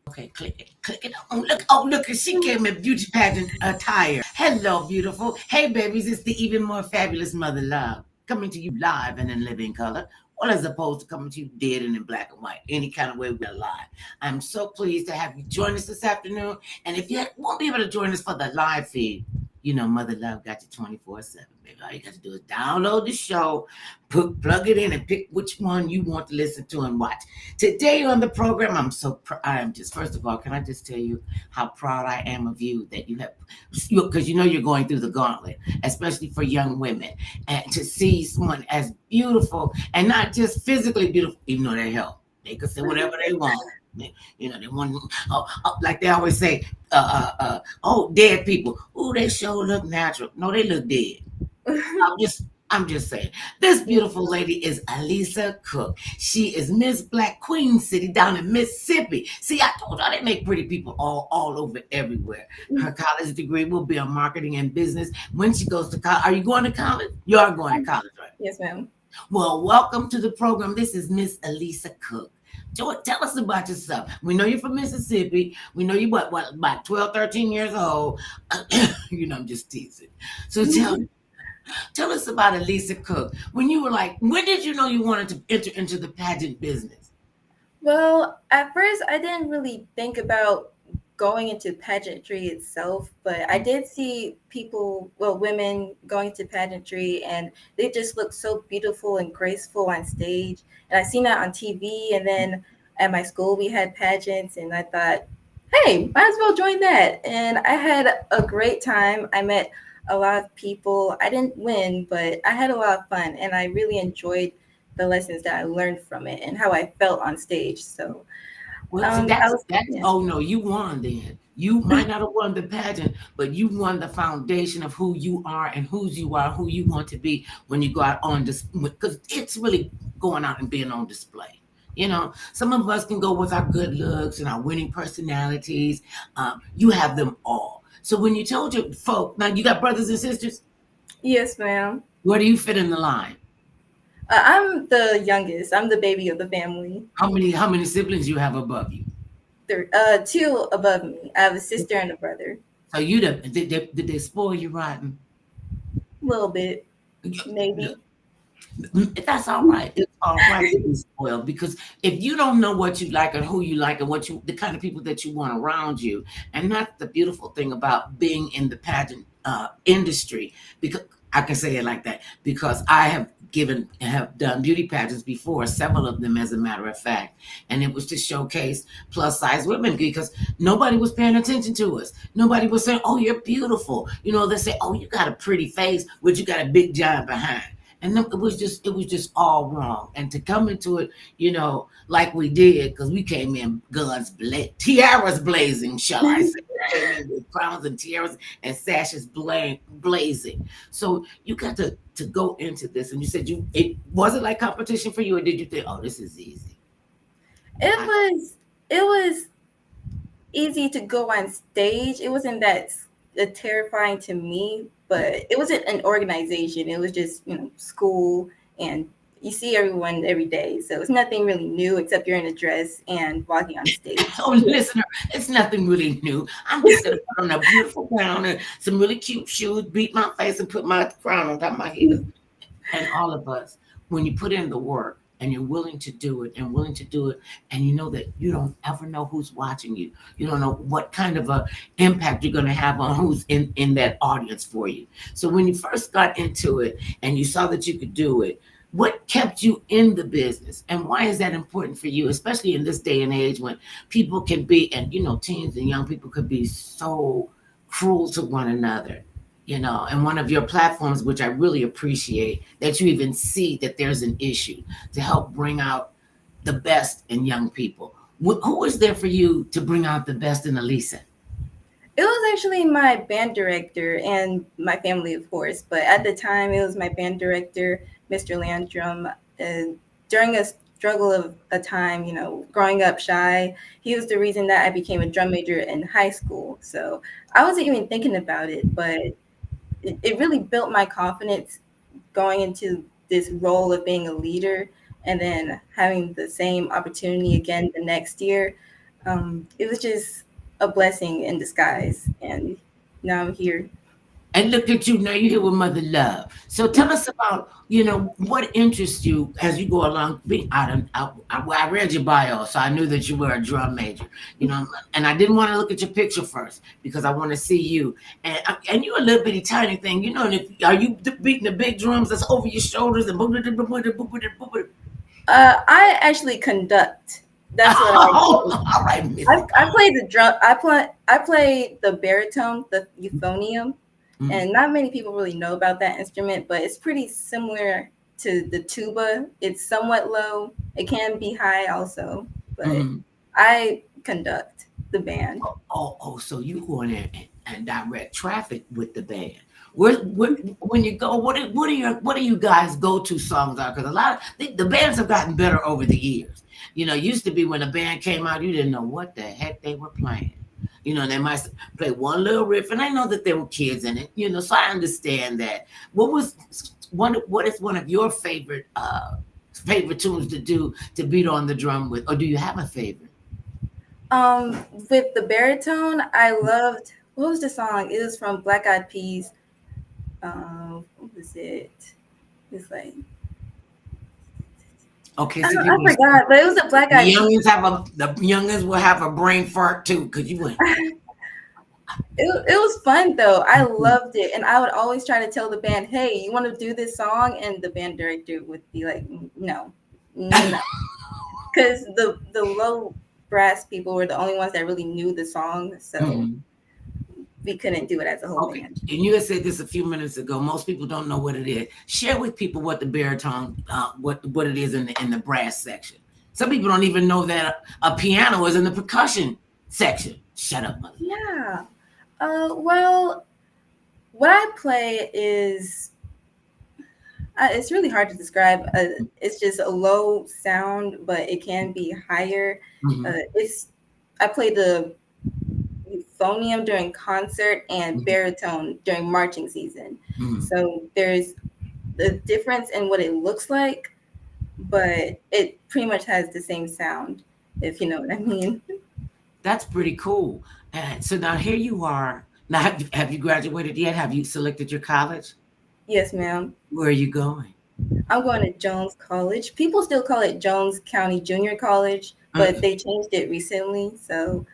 Okay, click it, click it. Oh, look, she came in beauty pageant attire. Hello, beautiful. Hey, babies, it's the even more fabulous Mother Love coming to you live and in living color. Well, as opposed to coming to you dead and in black and white, any kind of way we're alive. I'm so pleased to have you join us this afternoon. And if you won't be able to join us for the live feed, you know, Mother Love got you 24/7, baby. All you got to do is download the show, plug it in, and pick which one you want to listen to and watch. Today on the program, I am just, first of all, can I just tell you how proud I am of you that you have, because you know you're going through the gauntlet, especially for young women, and to see someone as beautiful and not just physically beautiful, even though they help. They can say whatever they want. You know, they want, like they always say, oh, dead people. Oh, they sure look natural. No, they look dead. I'm just I'm just saying. This beautiful lady is Elisa Cook. She is Miss Black Queen City down in Mississippi. See, I told y'all they make pretty people all over everywhere. Her college degree will be on marketing and business. When she goes to college, are you going to college? You are going to college, right? Yes, ma'am. Well, welcome to the program. This is Miss Elisa Cook. Joy, tell us about yourself. We know you're from Mississippi. We know you about 12, 13 years old. You know, I'm just teasing. So tell us about Elisa Cook. When you were like, when did you know you wanted to enter into the pageant business? Well, at first, I didn't really think about going into pageantry itself, but I did see people, well, women going into pageantry, and they just look so beautiful and graceful on stage. And I seen that on TV, and then at my school we had pageants, and I thought, hey, might as well join that. And I had a great time. I met a lot of people. I didn't win, but I had a lot of fun, and I really enjoyed the lessons that I learned from it and how I felt on stage. So Well, see, I was, that's yeah. oh no, you won then. You might not have won the pageant, but you won the foundation of who you are and whose you are, who you want to be when you go out on display. Because it's really going out and being on display. You know, some of us can go with our good looks and our winning personalities. You have them all. So when you told your folk, now you got brothers and sisters. Yes, ma'am. Where do you fit in the line? I'm the youngest. I'm the baby of the family. How many siblings you have above you? There, two above me. I have a sister and a brother. So you did they spoil you rotten? A little bit, maybe. That's all right. It's all right to be spoiled because if you don't know what you like and who you like and what you the kind of people that you want around you, and that's the beautiful thing about being in the pageant industry. Because I can say it like that because I have done beauty pageants before, several of them as a matter of fact, and it was to showcase plus size women because nobody was paying attention to us. Nobody was saying, "Oh, you're beautiful." You know, they say, "Oh, you got a pretty face, but you got a big giant behind." And then it was just all wrong. And to come into it, you know, like we did, because we came in tiaras blazing, shall I say? We came in with crowns and tiaras and sashes blazing. So you got to go into this, and you said it wasn't like competition for you, or did you think, oh, this is easy? It I, was it was easy to go on stage. It wasn't that terrifying to me, but it wasn't an organization. It was just school, and you see everyone every day, so it's nothing really new except you're in a dress and walking on stage. oh, listener, it's nothing really new. I'm just gonna put on a beautiful gown and some really cute shoes, beat my face, and put my crown on top of my head. And all of us, when you put in the work and you're willing to do it and willing to do it, and you know that you don't ever know who's watching you, you don't know what kind of a impact you're going to have on who's in that audience for you. So when you first got into it and you saw that you could do it, what kept you in the business and why is that important for you, especially in this day and age when people can be, and you know, teens and young people could be so cruel to one another, you know, and one of your platforms, which I really appreciate, that you even see that there's an issue to help bring out the best in young people. Who was there for you to bring out the best in Elisa? It was actually my band director and my family, of course, but at the time it was my band director, Mr. Landrum. And during a struggle of a time, growing up shy, he was the reason that I became a drum major in high school. So I wasn't even thinking about it, but it really built my confidence going into this role of being a leader and then having the same opportunity again the next year. It was just a blessing in disguise, and now I'm here. And look at you now. You're here with Mother Love. So tell us about what interests you as you go along. I read your bio, so I knew that you were a drum major. And I didn't want to look at your picture first because I want to see you. And you're a little bitty tiny thing. And are you beating the big drums that's over your shoulders and I actually conduct. That's what I do. oh, all right, Missy. I play the drum. I play the baritone, the euphonium, Mm-hmm. and not many people really know about that instrument, but it's pretty similar to the tuba. It's somewhat low. It can be high also, but Mm-hmm. I conduct the band. Oh, so you go in there and direct traffic with the band. When you go, what do you guys go to songs are? Because a lot of the bands have gotten better over the years. It used to be when a band came out, you didn't know what the heck they were playing. They might play one little riff, and I know that there were kids in it. So I understand that. What is one of your favorite tunes to do to beat on the drum with, or do you have a favorite? With the baritone, I loved what was the song? It was from Black Eyed Peas. What was it? It's like Okay, I, see, don't, I people. forgot, but it was a Black Eyed Peas. The youngins will have a brain fart too, because you went. It was fun though. I loved it, and I would always try to tell the band, "Hey, you want to do this song?" And the band director would be like, "No, no," because the low brass people were the only ones that really knew the song, so Mhm. we couldn't do it as a whole Okay, band. and you had said this a few minutes ago. Most people don't know what it is. Share with people what the baritone, what it is in the brass section. Some people don't even know that a piano is in the percussion section. Shut up, mother. Yeah. Well, what I play is it's really hard to describe. It's just a low sound, but it can be higher. Mm-hmm. It's I play the euphonium during concert and Mm-hmm. baritone during marching season. Mm-hmm. So there's the difference in what it looks like, but it pretty much has the same sound, if you know what I mean. That's pretty cool. And so now here you are. Now have you graduated yet? Have you selected your college? Yes, ma'am. Where are you going? I'm going to Jones College. People still call it Jones County Junior College, Uh, but they changed it recently, so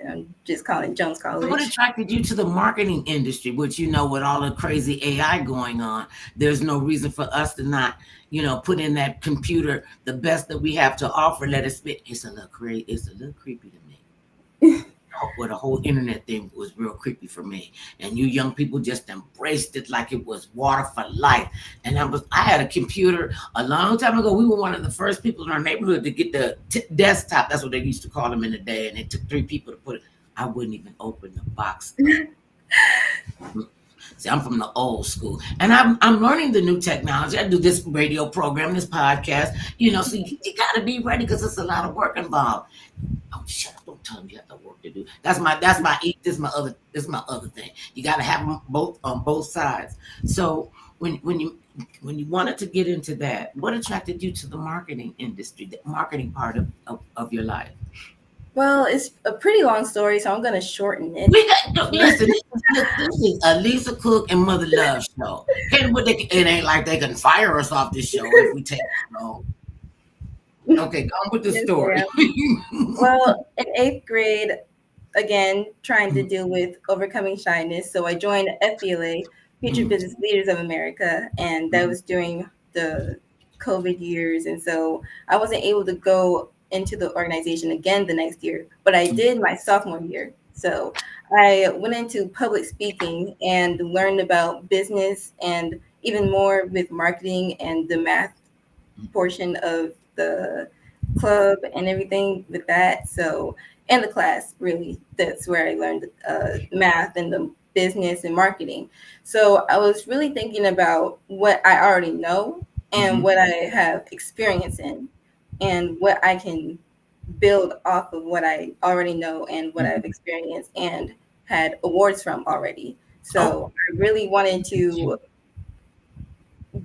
I'm just calling it Jones So what College. attracted you to the marketing industry, which with all the crazy AI going on, there's no reason for us to not, put in that computer the best that we have to offer, let it spit. It's a little creepy to me. Well, the whole internet thing was real creepy for me. And you young people just embraced it like it was water for life. And I had a computer a long time ago. We were one of the first people in our neighborhood to get the desktop. That's what they used to call them in the day. And it took 3 people to put it. I wouldn't even open the box. See, I'm from the old school, and I'm learning the new technology. I do this radio program, this podcast. So you got to be ready because it's a lot of work involved. Oh, shut up! Don't tell them you have the work to do. This is my other thing. You got to have them both on both sides. So when you wanted to get into that, what attracted you to the marketing industry, the marketing part of your life? Well, it's a pretty long story, so I'm going to shorten it. We got no, listen. This is a Lisa Cook and Mother Love show. It ain't like they can fire us off this show if we take it long. Okay, go on with the Yes, story. ma'am. Well, in eighth grade, again, trying to deal with overcoming shyness. So I joined FBLA, Future Mhm, Business Leaders of America, and that mhm, was during the COVID years. And so I wasn't able to go into the organization again the next year, but I mhm, did my sophomore year. So I went into public speaking and learned about business and even more with marketing and the math portion of the club and everything with that. So, and the class, really, that's where I learned math and the business and marketing. So, I was really thinking about what I already know and mhm, what I have experience in and what I can build off of what I already know and what I've mhm. experienced and had awards from already. Oh, So, I really wanted to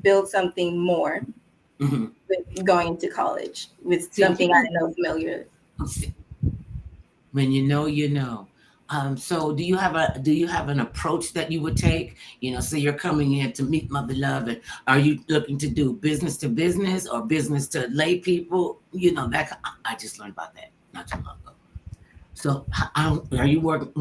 build something more mhm. with going into college with See, something I know familiar. When you know, you know. So do you have an approach that you would take? You know, say you're coming in to meet Mother Love, and are you looking to do business to business or business to lay people? You know, I just learned about that not too long ago. So are you working?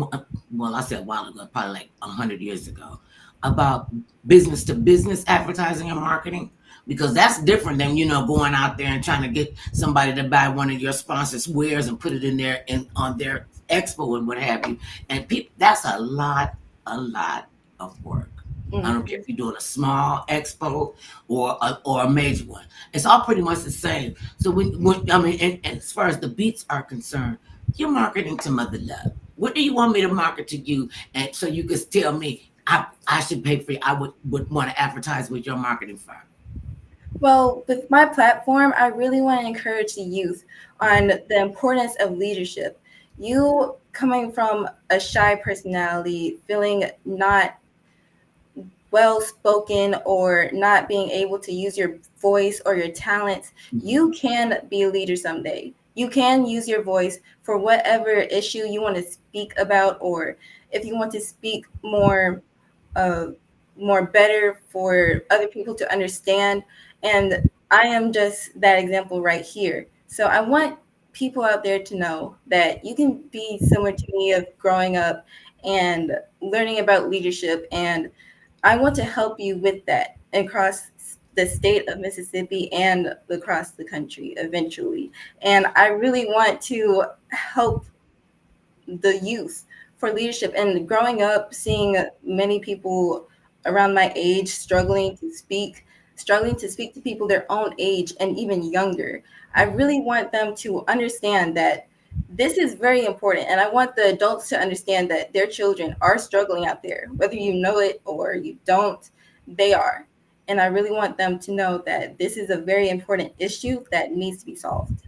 Well, I said a while ago, probably like 100 years ago, about business to business advertising and marketing, because that's different than going out there and trying to get somebody to buy one of your sponsors' wares and put it in there and on their expo and what have you. And people, that's a lot of work. I don't care Hmm. if you're doing a small expo or a major one. It's all pretty much the same. So when I mean, and as far as the beats are concerned, you're marketing to Mother Love. What do you want me to market to you? And so you can tell me I should pay for you. I would want to advertise with your marketing firm. Well, with my platform, I really want to encourage the youth on the importance of leadership. You coming from a shy personality, feeling not well spoken or not being able to use your voice or your talents, Mhm. you can be a leader someday. You can use your voice for whatever issue you want to speak about, or if you want to speak uh, more better for other people to understand. And I am just that example right here. So I want people out there to know that you can be similar to me of growing up and learning about leadership, and I want to help you with that across the state of Mississippi and across the country eventually. And I really want to help the youth for leadership. And growing up, seeing many people around my age struggling to speak to people their own age and even younger, I really want them to understand that this is very important. And I want the adults to understand that their children are struggling out there, whether you know it or you don't, they are. And I really want them to know that this is a very important issue that needs to be solved.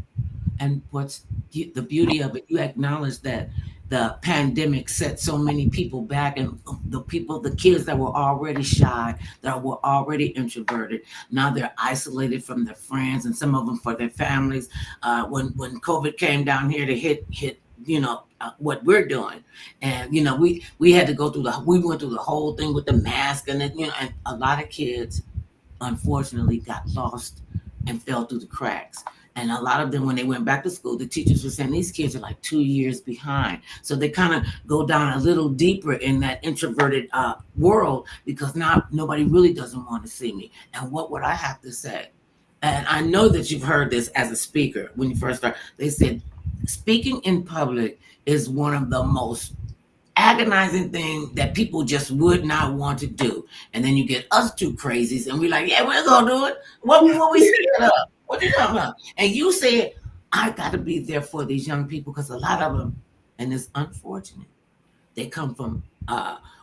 And what's the beauty of it? You acknowledge that the pandemic set so many people back, and the kids that were already shy, that were already introverted, now they're isolated from their friends, and some of them for their families. When COVID came down here to hit, what we're doing, and we had to go through we went through the whole thing with the mask, and then, and a lot of kids unfortunately got lost and fell through the cracks. And a lot of them, when they went back to school, the teachers were saying these kids are like 2 years behind. So they kind of go down a little deeper in that introverted world, because now nobody really doesn't want to see me. And what would I have to say? And I know that you've heard this as a speaker when you first start. They said speaking in public is one of the most agonizing thing that people just would not want to do. And then you get us two crazies, and we're like, yeah, we're gonna do it. What we scared of? What you talking about? And you said, I gotta be there for these young people, because a lot of them, and it's unfortunate, they come from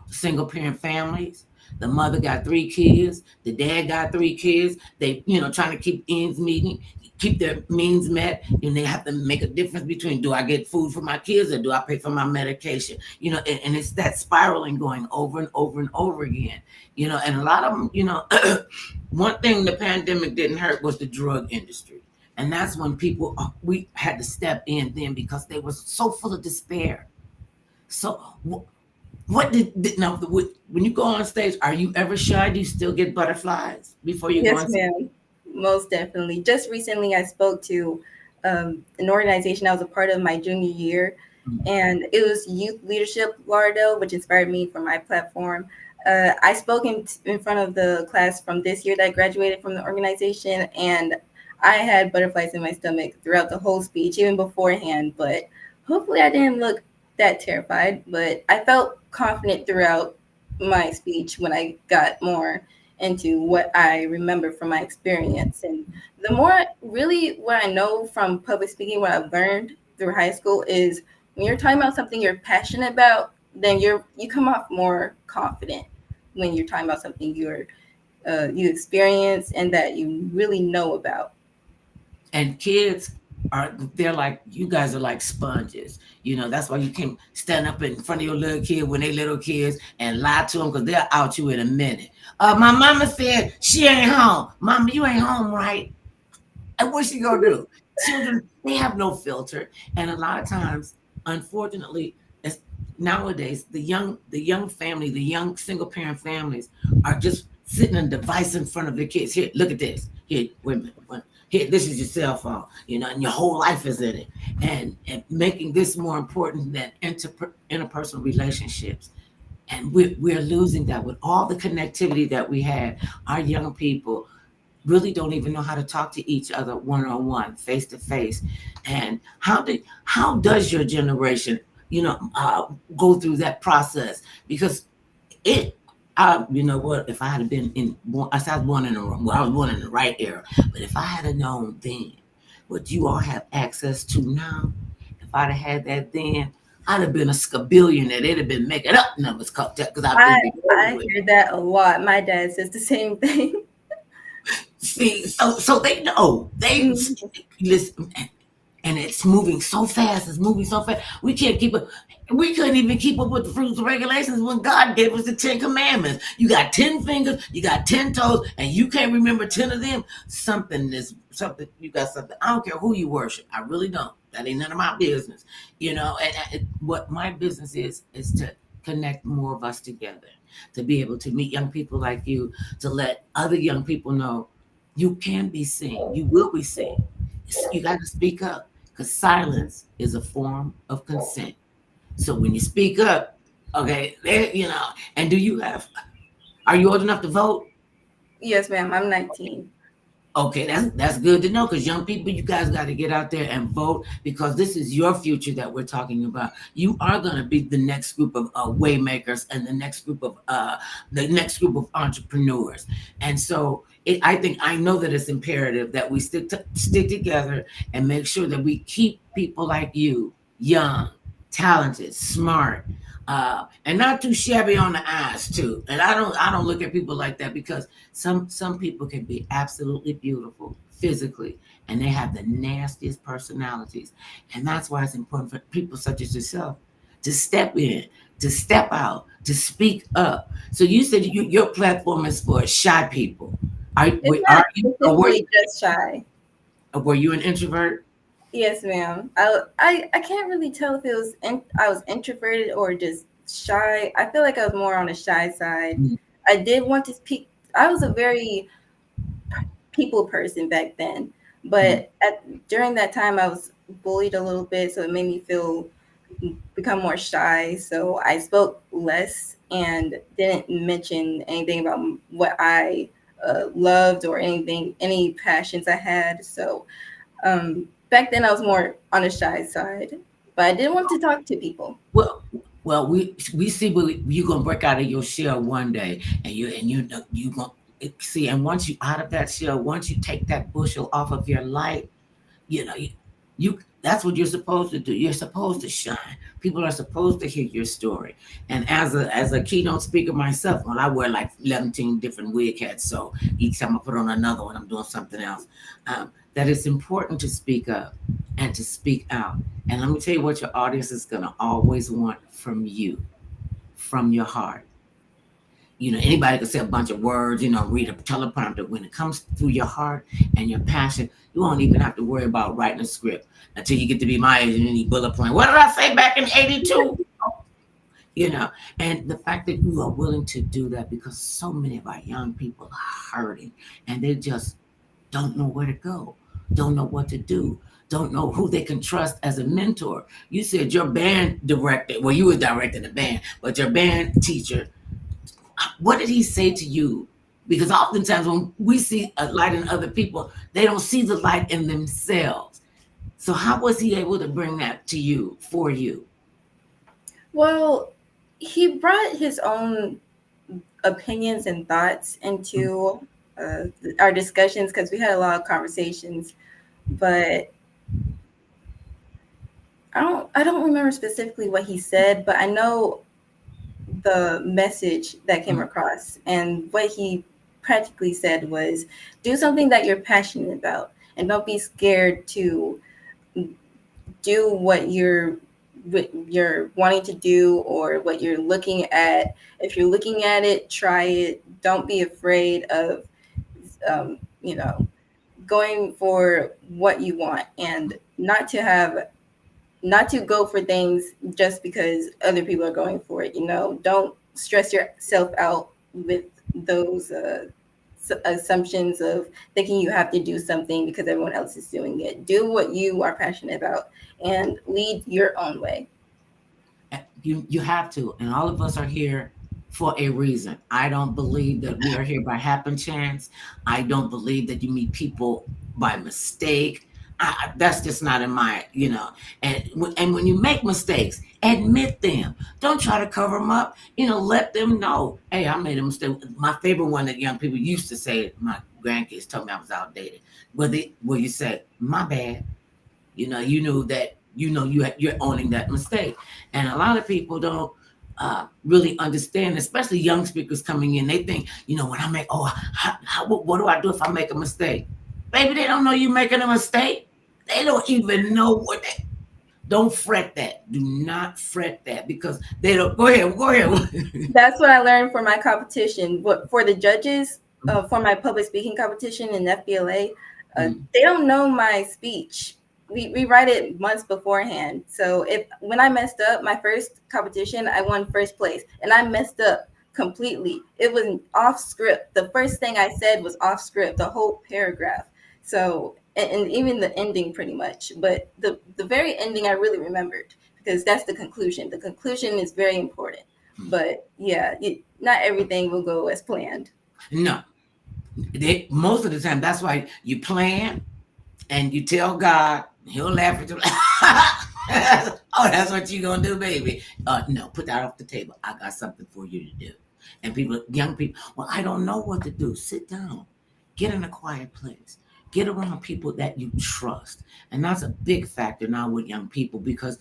single parent families. The mother got 3 kids. The dad got 3 kids. They, trying to keep ends meeting, keep their means met, and they have to make a difference between, do I get food for my kids or do I pay for my medication? And it's that spiraling going over and over and over again. And a lot of them, one thing the pandemic didn't hurt was the drug industry. And that's when people, we had to step in then, because they were so full of despair. So what now when you go on stage, are you ever shy? Do you still get butterflies before you go Yes, on stage? ma'am. Most definitely. Just recently, I spoke to an organization I was a part of my junior year, and it was Youth Leadership Lauderdale, which inspired me for my platform. I spoke in front of the class from this year that graduated from the organization, and I had butterflies in my stomach throughout the whole speech, even beforehand. But hopefully, I didn't look that terrified. But I felt confident throughout my speech when I got more into what I remember from my experience. And the more really what I know from public speaking, what I've learned through high school is when you're talking about something you're passionate about, then you come off more confident when you're talking about something you experience and that you really know about. And kids they're like, you guys are like sponges. That's why you can't stand up in front of your little kid when they little kids and lie to them, because they'll out you in a minute. My mama said she ain't home. Mama, you ain't home, right? And what she gonna do? Children, they have no filter. And a lot of times, unfortunately, as nowadays the young family, the young single parent families are just sitting a device in front of their kids. Here, look at this. Here, wait a minute. Here, this is your cell phone, and your whole life is in it, and making this more important than interpersonal relationships. And we're losing that with all the connectivity that we had. Our young people really don't even know how to talk to each other one on one, face to face. And how does your generation, go through that process? Because it, you know what? If I had been I was born in the well, I was born in the right era. But if I had known then what you all have access to now, if I'd have had that then, I'd have been a scabillionaire. They'd have been making up numbers because I've I been over I with. hear that a lot. My dad says the same thing. See, so they know they Mhm. listen, and it's moving so fast. It's moving so fast. We can't keep up. We couldn't even keep up with the rules and regulations when God gave us the 10 Commandments. You got 10 fingers, you got 10 toes, and you can't remember 10 of them. Something. You got something. I don't care who you worship. I really don't. That ain't none of my business. And what my business is to connect more of us together, to be able to meet young people like you, to let other young people know you can be seen. You will be seen. You got to speak up because silence is a form of consent. So when you speak up, okay, and are you old enough to vote? Yes, ma'am. I'm 19. Okay, that's good to know because young people, you guys got to get out there and vote because this is your future that we're talking about. You are going to be the next group of waymakers and the next group of entrepreneurs. And so I know that it's imperative that we stick together and make sure that we keep people like you young, talented, smart, and not too shabby on the eyes too. And I don't look at people like that because some people can be absolutely beautiful physically, and they have the nastiest personalities. And that's why it's important for people such as yourself to step in, to step out, to speak up. So you said your platform is for shy people. It's Are not you, or specifically just shy. were you an introvert? Yes, ma'am. I can't really tell if I was introverted or just shy. I feel like I was more on the shy side. Mm, I did want to speak. I was a very people person back then, mm. but during that time I was bullied a little bit, so it made me feel become more shy. So I spoke less and didn't mention anything about what I loved or any passions I had. So back then I was more on the shy side, but I did want to talk to people. Well, well, we see you gonna break out of your shell one day, and you gonna see. And once you out of that shell, once you take that bushel off of your life, you that's what you're supposed to do. You're supposed to shine. People are supposed to hear your story. And as a keynote speaker myself, well, I wear like 11 different wig hats. So each time I put on another one, I'm doing something else. That it's important to speak up and to speak out. And let me tell you what your audience is gonna always want from you, from your heart. Anybody can say a bunch of words, read a teleprompter. When it comes through your heart and your passion, you won't even have to worry about writing a script until you get to be my age and you need bullet point. What did I say back in 82? You know, and the fact that you are willing to do that because so many of our young people are hurting and they just don't know where to go, don't know what to do, don't know who they can trust as a mentor. You said your band director, well, you were directing the band, but your band teacher, what did he say to you? Because oftentimes when we see a light in other people, they don't see the light in themselves. So how was he able to bring that to you for you? Well, he brought his own opinions and thoughts Mm, into our discussions because we had a lot of conversations, but I don't remember specifically what he said, but I know the message that came mm, across, and what he practically said was do something that you're passionate about and don't be scared to do what you're wanting to do or what you're looking at. If you're looking at it, try it. Don't be afraid of um, you know going for what you want, and not to have not to go for things just because other people are going for it. Don't stress yourself out with those assumptions of thinking you have to do something because everyone else is doing it. Do what you are passionate about and lead your own way. You have to, and all of us are here for a reason. I don't believe that we are here by happen chance. I don't believe that you meet people by mistake. That's just not in my, and when you make mistakes, admit them. Don't try to cover them up. Let them know, hey, I made a mistake. My favorite one that young people used to say, my grandkids told me I was outdated. Where you say, my bad. You knew that, you're owning that mistake. And a lot of people don't really understand, especially young speakers coming in. They think, when I make, what do I do if I make a mistake? Baby, they don't know you making a mistake. They don't even know don't fret that. Do not fret that, because they don't. Go ahead. That's what I learned for my competition. But for the judges, for my public speaking competition in FBLA, they don't know my speech. We write it months beforehand. So if when I messed up my first competition, I won first place, and I messed up completely. It was off script. The first thing I said was off script, the whole paragraph. So and even the ending pretty much. But the very ending I really remembered because that's the conclusion. The conclusion is very important. But yeah, not everything will go as planned. No, most of the time, that's why you plan and you tell God, He'll laugh at you. Oh, that's what you gonna do, baby. No, put that off the table. I got something for you to do. And young people, well, I don't know what to do. Sit down, get in a quiet place, get around people that you trust. And that's a big factor now with young people, because,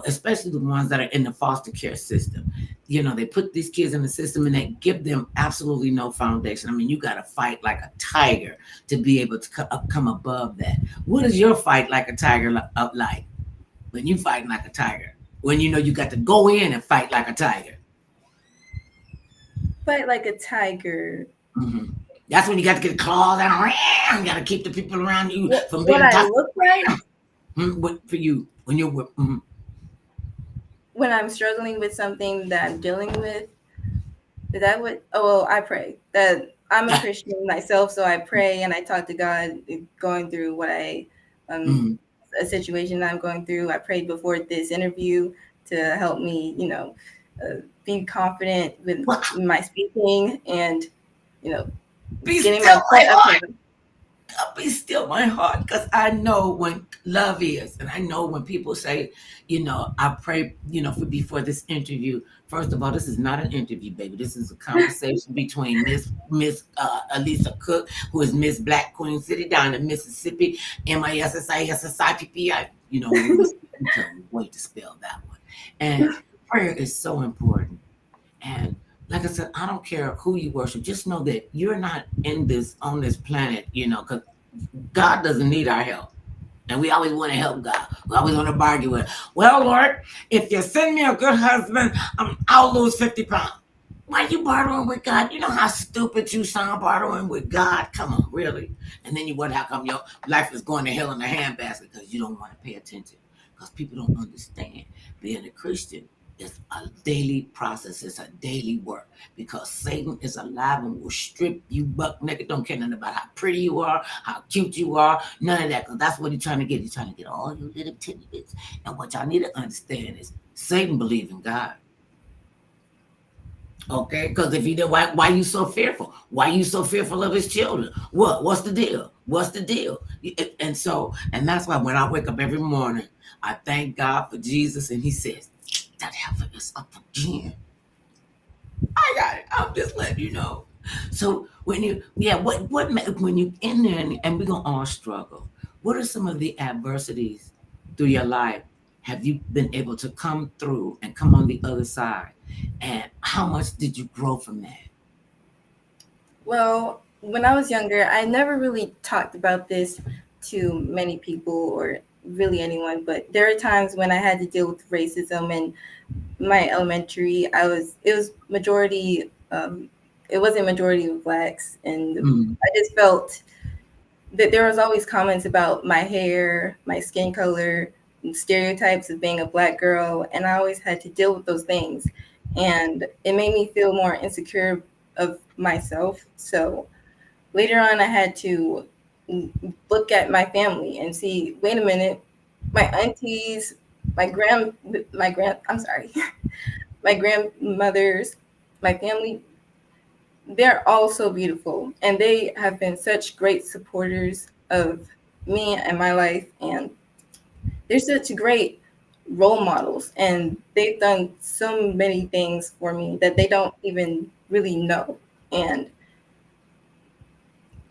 especially the ones that are in the foster care system. They put these kids in the system and they give them absolutely no foundation. I mean, you got to fight like a tiger to be able to come above that. What is your fight like a tiger like? When you fighting like a tiger, when you got to go in and fight like a tiger. Fight like a tiger. hmm That's when you got to get claws out. You got to keep the people around you from What being I toxic. look like For you, when you're with, when I'm struggling with something that I'm dealing with. Is that what? Oh, well, I pray. That I'm a Christian myself, so I pray and I talk to God, going through um, mhm. a situation that I'm going through. I prayed before this interview to help me, be confident with Well, my speaking and, you know, be getting my still my point heart. across. Be still my heart, because I know when love is, and I know when people say, I pray, for before this interview. First of all, this is not an interview, baby. This is a conversation between Miss Elisa Cook, who is Miss Black Queen City down in Mississippi, MISSISSIPPI. When we was wait to spell that one. And prayer is so important. And like I said, I don't care who you worship. Just know that you're not on this planet, because God doesn't need our help. And we always want to help God. We always want to bargain with, well, Lord, if you send me a good husband, I'll lose 50 pounds. Why are you bartering with God? You know how stupid you sound bartering with God? Come on, really? And then you wonder how come your life is going to hell in a handbasket, because you don't want to pay attention. Because people don't understand. Being a Christian is a daily process. It's a daily work, because Satan is alive and will strip you buck naked. Don't care nothing about how pretty you are, how cute you are, none of that. Because that's what he's trying to get. He's trying to get all your little titty bits. And what y'all need to understand is Satan believes in God. Okay, because if he did, why you so fearful? Why you so fearful of his children? What's the deal? What's the deal? And that's why when I wake up every morning, I thank God for Jesus, and He says that heifer is up again. I got it. I'm just letting you know. So when when you in there, and we're gonna all struggle. What are some of the adversities through your life have you been able to come through and come on the other side? And how much did you grow from that? Well, when I was younger, I never really talked about this to many people or really anyone, but there are times when I had to deal with racism in my elementary. It was majority, it wasn't majority of blacks, and Mm, I just felt that there was always comments about my hair, my skin color, stereotypes of being a black girl, and I always had to deal with those things, and it made me feel more insecure of myself. So later on, I had to look at my family and see, wait a minute, my aunties, my grand, I'm sorry, my grandmothers, my family, they're all so beautiful, and they have been such great supporters of me and my life, and they're such great role models, and they've done so many things for me that they don't even really know. And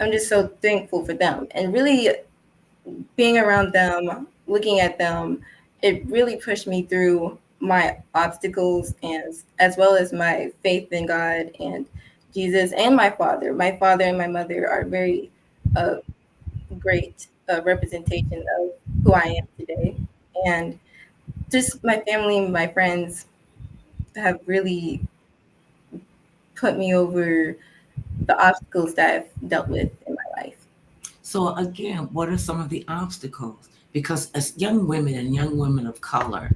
I'm just so thankful for them. And really being around them, looking at them, it really pushed me through my obstacles, and as well as my faith in God and Jesus and my father. My father and my mother are very uh, great representation of who I am today. And just my family and my friends have really put me over the obstacles that I've dealt with in my life. So again, what are some of the obstacles? Because as young women and young women of color,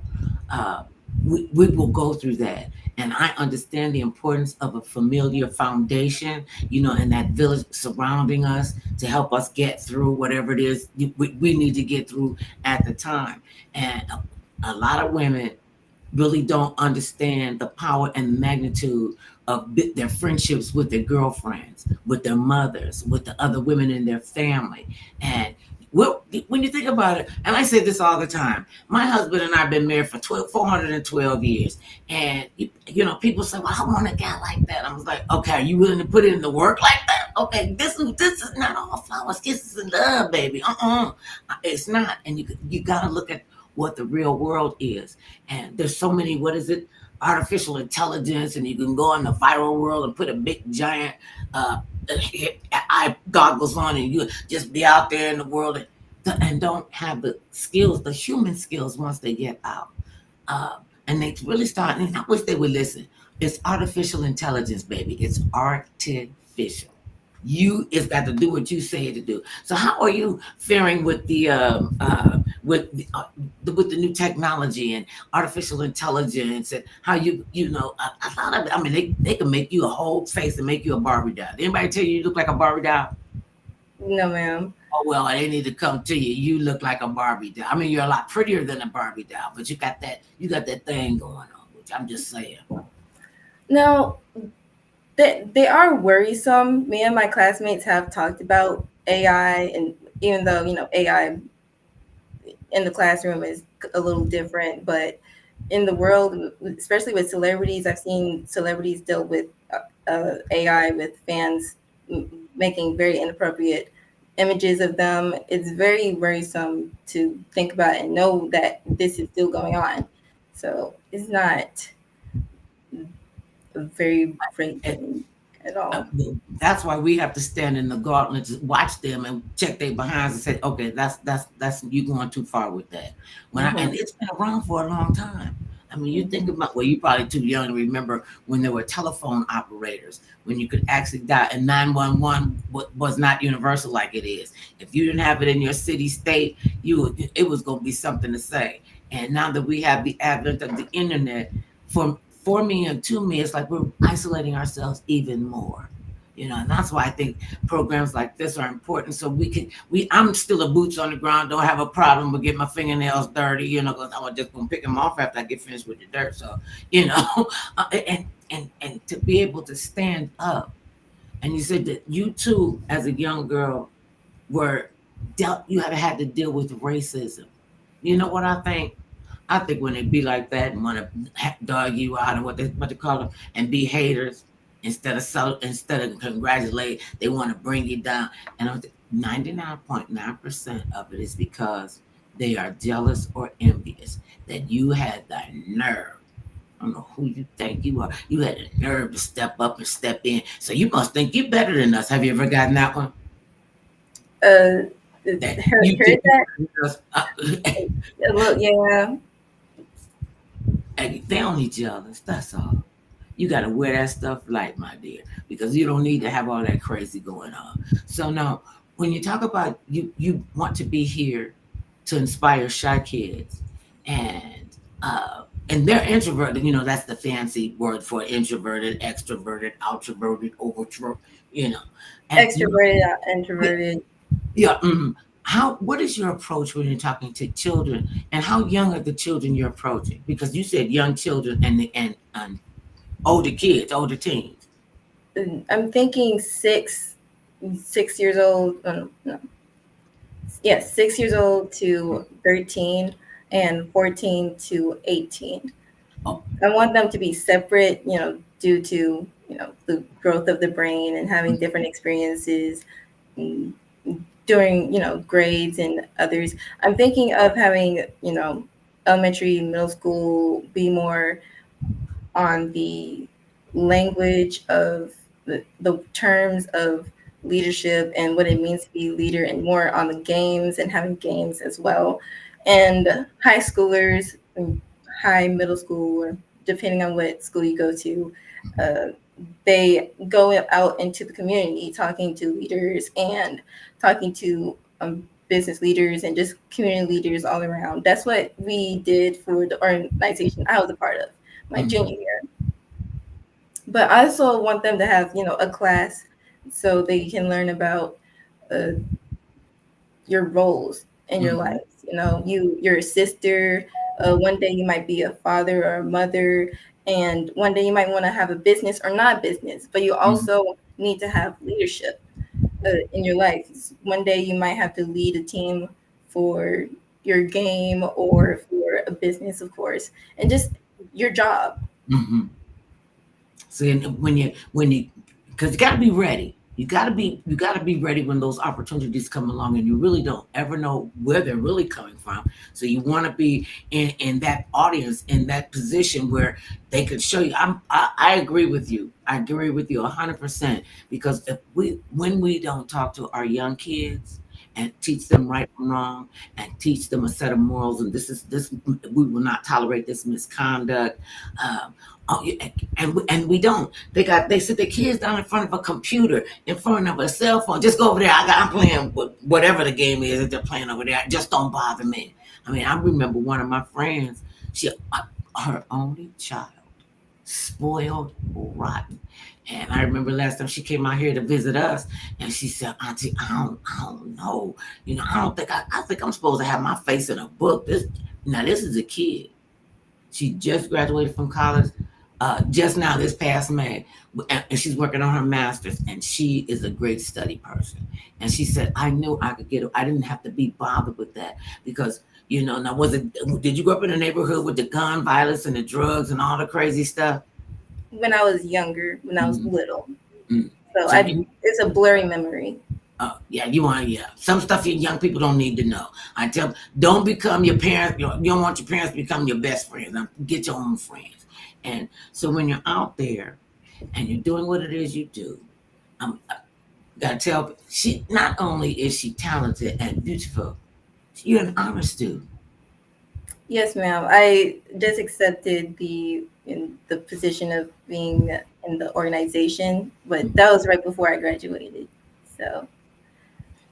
uh, we will go through that. And I understand the importance of a familiar foundation, and that village surrounding us to help us get through whatever it is we need to get through at the time. And a lot of women really don't understand the power and magnitude of their friendships with their girlfriends, with their mothers, with the other women in their family. And when you think about it, and I say this all the time, my husband and I have been married for 412 years. And, people say, well, I want a guy like that. I was like, okay, are you willing to put in the work like that? Okay, this is not all flowers, kisses, and love, baby. It's not. And you got to look at what the real world is. And there's so many, what is it? Artificial intelligence, and you can go in the viral world and put a big giant eye goggles on, and you just be out there in the world and don't have the skills, the human skills once they get out. Uh, and they really start, and I wish they would listen. It's artificial intelligence, baby. It's artificial. It's got to do what you say it to do. So how are you faring with with the new technology and artificial intelligence, and how a lot of it? I mean, they can make you a whole face and make you a Barbie doll. Anybody tell you look like a Barbie doll? No, ma'am. Oh well, they need to come to you. You look like a Barbie doll. I mean, you're a lot prettier than a Barbie doll, but you got that thing going on. Which I'm just saying. Now, they are worrisome. Me and my classmates have talked about AI, and even though AI in the classroom is a little different, but in the world, especially with celebrities, I've seen celebrities deal with AI, with fans making very inappropriate images of them. It's very worrisome to think about and know that this is still going on. So it's not a very great thing at Uh, all. that's why we have to stand in the gauntlet to watch them and check their behinds and say, okay, that's you going too far with that. And Hmm. it's been around for a long time. I mean, you think about, well, you're probably too young to remember when there were telephone operators, when you could actually dial, and 911 was not universal like it is. If you didn't have it in your city, state, it was going to be something to say. And now that we have the advent of the internet, for me and to me, it's like we're isolating ourselves even more. And that's why I think programs like this are important. So I'm still a boots on the ground, don't have a problem with getting my fingernails dirty, because I'm just gonna pick them off after I get finished with the dirt. So, you know, and to be able to stand up. And you said that you too, as a young girl, you have had to deal with racism. You know what I think? I think when they be like that and want to dog you out and what they call them and be haters instead of congratulate, they want to bring you down. And 99.9% of it is because they are jealous or envious that you had the nerve. I don't know who you think you are. You had the nerve to step up and step in. So you must think you're better than us. Have you ever gotten that one? Uh, That heard, you heard think you're that? better than us? Look, yeah. Hey, they only jealous. That's all. You got to wear that stuff light, my dear, because you don't need to have all that crazy going on. So now, when you talk about you want to be here to inspire shy kids, and they're introverted. That's the fancy word for introverted, extroverted, outroverted, overtro. You know, and Extroverted, yeah, introverted. yeah. What is your approach when you're talking to children, and how young are the children you're approaching? Because you said young children and older kids, older teens. I'm thinking 6 years old. No, yes, 6 years old to 13, and 14 to 18. Oh, I want them to be separate, due to the growth of the brain and having different experiences, mm, during grades and others. I'm thinking of having elementary, middle school be more on the language of the terms of leadership and what it means to be a leader, and more on the games and having games as well. And high schoolers, high middle school, or depending on what school you go to, uh, they go out into the community talking to leaders and talking to business leaders and just community leaders all around. That's what we did for the organization I was a part of my mm-hmm, junior year. But I also want them to have, a class so they can learn about uh, your roles in your mm-hmm, life. You're a sister. One day you might be a father or a mother, and one day you might want to have a business or not business. But you mm-hmm, also need to have leadership in your life. One day you might have to lead a team for your game or for a business, of course, and just your job. mm-hmm. See, and when you, because you got to be ready. You got to be ready when those opportunities come along, and you really don't ever know where they're really coming from. So you want to be in that audience, in that position where they could show you. I agree with you. I agree with you 100%. Because when we don't talk to our young kids and teach them right from wrong, and teach them a set of morals, and this we will not tolerate this misconduct. Um, Oh, yeah, and we don't. They sit their kids down in front of a computer, in front of a cell phone. Just go over there. I'm playing whatever the game is that they're playing over there. Just don't bother me. I mean, I remember one of my friends. Her only child, spoiled rotten. And I remember last time she came out here to visit us, and she said, "Auntie, I don't know. I think I'm supposed to have my face in a book. This is a kid. She just graduated from college, just now this past May, and she's working on her master's. And she is a great study person. And she said, "I knew I could get it. I didn't have to be bothered with that because." Now was it? Did you grow up in a neighborhood with the gun violence and the drugs and all the crazy stuff? When I was younger, when I was Mm-hmm. little. Mm. So So it's a blurry memory. yeah, yeah. Some stuff you young people don't need to know. I tell them, don't become your parents. You don't want your parents to become your best friends. Get your own friends. And so when you're out there and you're doing what it is you do, I gotta tell she not only is she talented and beautiful, you're an honor student. Yes, ma'am. I just accepted in the position of being in the organization, but that was right before I graduated. So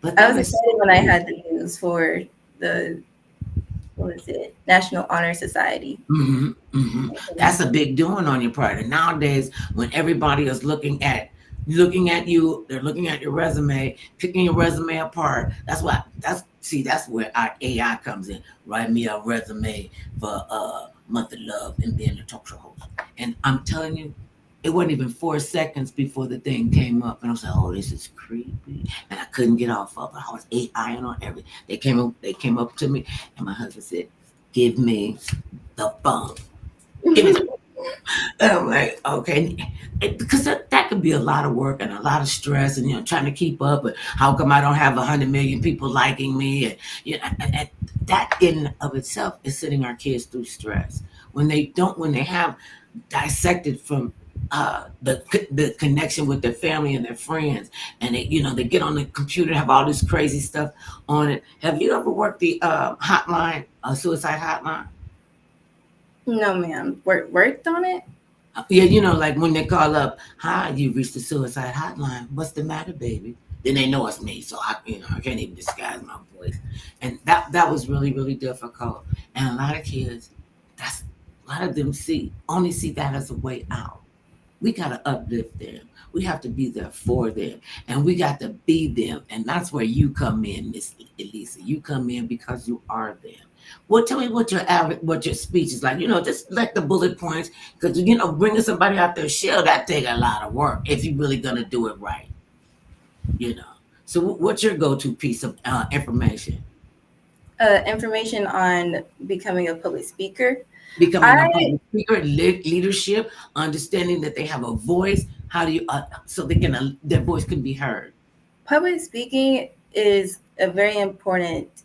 But I that was is excited when I had the news for the what was it, National Honor Society. That's a big doing on your part. And nowadays, when everybody is looking at you, they're looking at your resume, picking your resume apart. That's where our AI comes in. Write me a resume for Month of Love and being a talk show host. And I'm telling you, it wasn't even 4 seconds before the thing came up, and I was like, "Oh, this is creepy," and I couldn't get off of it. I was AIing on everything. They came up to me, and my husband said, "Give me the phone. Give me the." And I'm like, okay, because that could be a lot of work and a lot of stress, and trying to keep up. And how come I don't have 100 million people liking me? And and that in of itself is sending our kids through stress when they have dissected from the connection with their family and their friends, and they get on the computer, have all this crazy stuff on it. Have you ever worked the hotline, suicide hotline? No, ma'am. Worked on it. Yeah, like when they call up, "Hi, you reached the suicide hotline. What's the matter, baby?" then they know it's me. So I can't even disguise my voice. And that was really, really difficult. And a lot of kids, that's a lot of them only see that as a way out. We gotta uplift them. We have to be there for them, and we got to be them. And that's where you come in, Miss Elisa. You come in because you are them. Well, tell me what your speech is like. Just like the bullet points, because bringing somebody out their shell, that take a lot of work if you're really gonna do it right. You know. So, what's your go-to piece of information? Information on becoming a public speaker. Becoming a I public speaker, leadership, understanding that they have a voice. How do you so they can their voice can be heard? Public speaking is a very important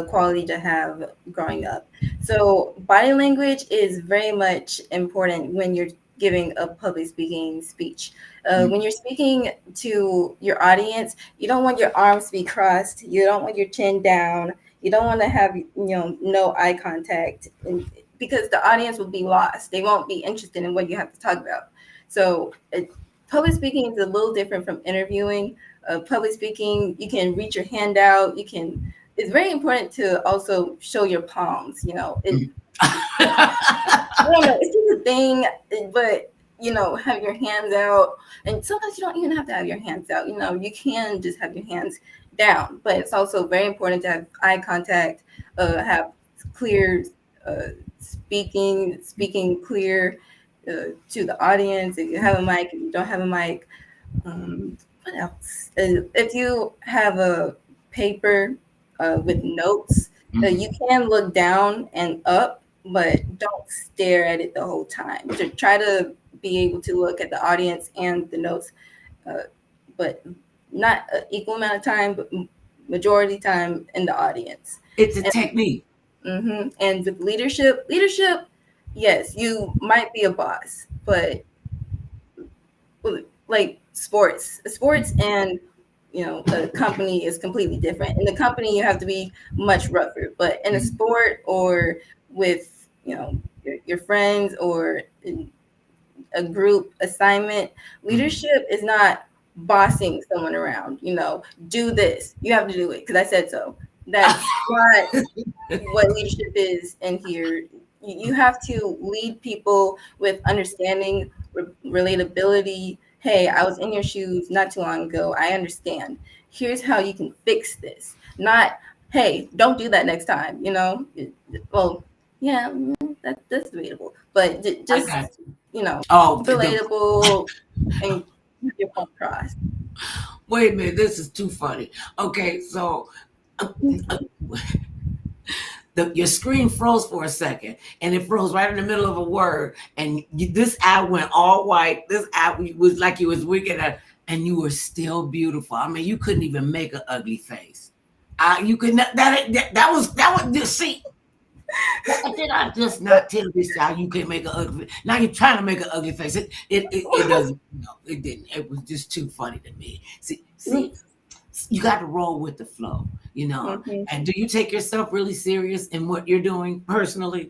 quality to have growing up. So, body language is very much important when you're giving a public speaking speech. When you're speaking to your audience, you don't want your arms to be crossed. You don't want your chin down. You don't want to have no eye contact, because the audience will be lost. They won't be interested in what you have to talk about. So, public speaking is a little different from interviewing. Public speaking, you can reach your hand out. It's very important to also show your palms. I don't know, it's just a thing, but have your hands out. And sometimes you don't even have to have your hands out. You can just have your hands down. But it's also very important to have eye contact, have clear speaking clear to the audience. If you have a mic, if you don't have a mic, what else? If you have a paper with notes, you can look down and up, but don't stare at it the whole time. So try to be able to look at the audience and the notes, but not an equal amount of time, but majority time in the audience. It's a technique. And with leadership, yes, you might be a boss, but like sports and a company is completely different. In the company you have to be much rougher, but in a sport or with your friends or in a group assignment, leadership is not bossing someone around. Do this, you have to do it because I said so. That's not what leadership is in here. You have to lead people with understanding, relatability. Hey, I was in your shoes not too long ago. I understand. Here's how you can fix this. Not, hey, don't do that next time. Well, yeah, that's debatable. But I just got you. Oh, relatable and keep your point across. wait a minute. This is too funny. Okay, so uh, uh, your screen froze for a second, and it froze right in the middle of a word, and this eye went all white. This eye was like you was wicked, and you were still beautiful. I mean, you couldn't even make an ugly face. You could not, that was just see. Did I just not tell this child you can make an ugly? Now you're trying to make an ugly face. It doesn't. No, it didn't. It was just too funny to me. See, you got to roll with the flow, Mhm. And do you take yourself really serious in what you're doing personally?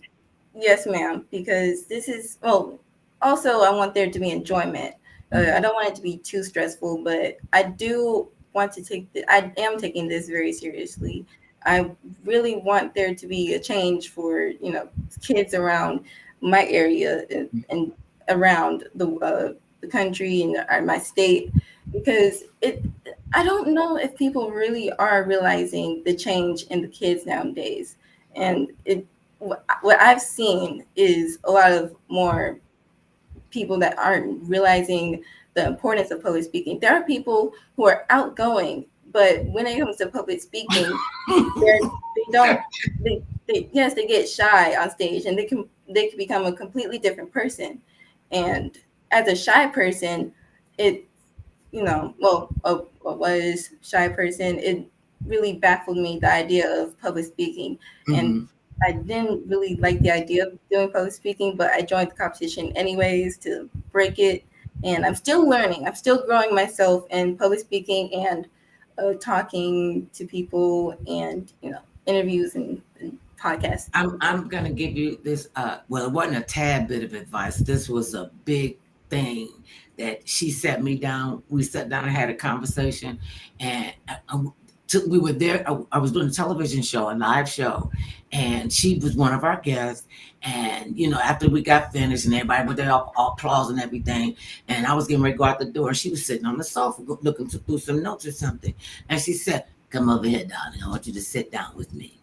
Yes, ma'am, because this is, well, also, I want there to be enjoyment. I don't want it to be too stressful, but I do want to I am taking this very seriously. I really want there to be a change for, kids around my area and around the country and my state, because I don't know if people really are realizing the change in the kids nowadays. And what I've seen is a lot of more people that aren't realizing the importance of public speaking. There are people who are outgoing, but when it comes to public speaking, they don't they yes, they get shy on stage, and they can become a completely different person. And as a shy person, it well, a was shy person, it really baffled me, the idea of public speaking. And Mm-hmm. I didn't really like the idea of doing public speaking, but I joined the competition anyways to break it. And I'm still learning. I'm still growing myself in public speaking and talking to people and, interviews and podcasts. I'm gonna give you this. Well, it wasn't a tad bit of advice. This was a big. thing that she sat me down. We sat down and had a conversation, and we were there. I was doing a television show, a live show, and she was one of our guests. And after we got finished, and everybody went there, all applause and everything, and I was getting ready to go out the door. She was sitting on the sofa looking through some notes or something, and she said, "Come over here, darling. I want you to sit down with me."